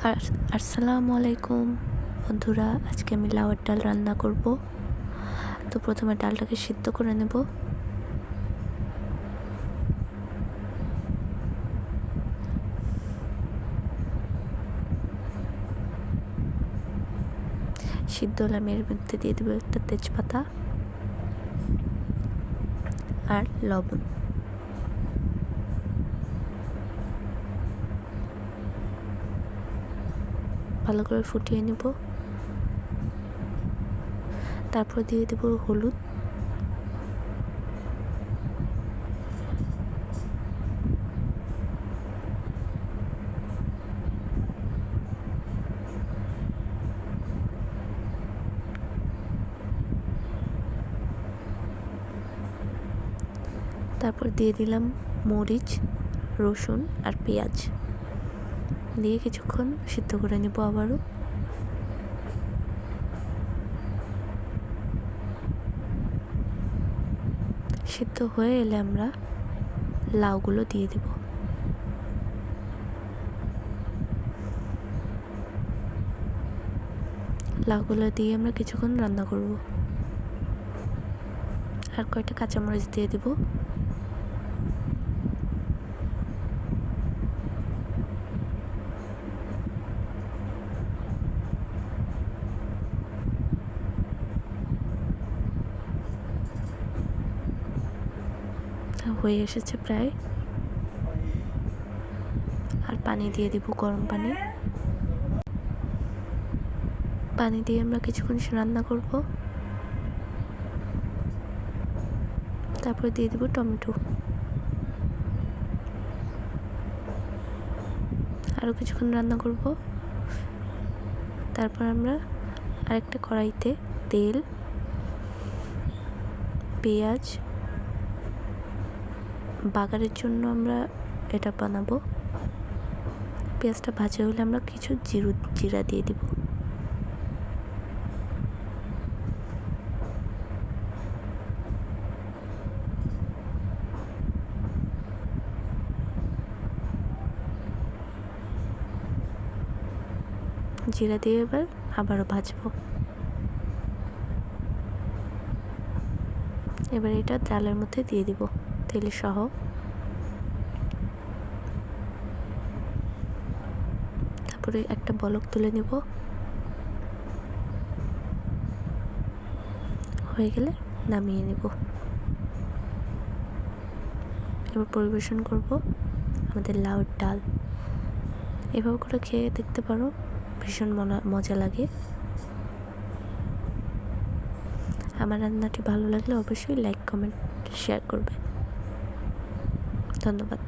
আসসালামু আলাইকুম বন্ধুরা, আজকে আমি লাউয়ের ডাল রান্না করব। তো প্রথমে ডালটাকে সিদ্ধ করে নেব। সিদ্ধ হলে আমি এর মধ্যে দিয়ে দেবো একটা তেজপাতা আর লবণ। ভালো করে ফুটিয়ে নেব। তারপর দিয়ে দেব হলুদ, তারপর দিয়ে দিলাম মরিচ, রসুন আর পেঁয়াজ দিয়ে কিছুক্ষণ সিদ্ধ করে নেব। আবারও সিদ্ধ হয়ে এলে আমরা লাউগুলো দিয়ে দেব। লাউগুলো দিয়ে আমরা কিছুক্ষণ রান্না করব। আর কয়েকটা কাঁচামরিচ দিয়ে দেব। হয়ে এসেছে প্রায়। আর পানি দিয়ে দিব, গরম পানি। পানি দিয়ে আমরা কিছুক্ষণ রান্না করব। তারপর দিয়ে দিব টমেটো। আরও কিছুক্ষণ রান্না করব। তারপর আমরা আরেকটা কড়াইতে তেল, পেঁয়াজ, বাগারের জন্য আমরা এটা বানাবো। পেঁয়াজটা ভাজা হলে আমরা কিছু জিরা দিয়ে দিব। জিরা দিয়ে এবার আবারও ভাজবো। এবার এটা ডালের মধ্যে দিয়ে দিব তেল সহ। তারপরে একটা বলক তুলে নেব। হয়ে গেলে নামিয়ে নেব। এবার পরিবেশন করব আমাদের লাউয়ের ডাল। এভাবে করে খেয়ে দেখতে পারো, ভীষণ মজা লাগে। আমার রান্নাটি ভালো লাগলে অবশ্যই লাইক, কমেন্ট, শেয়ার করবে। ধন্যবাদ।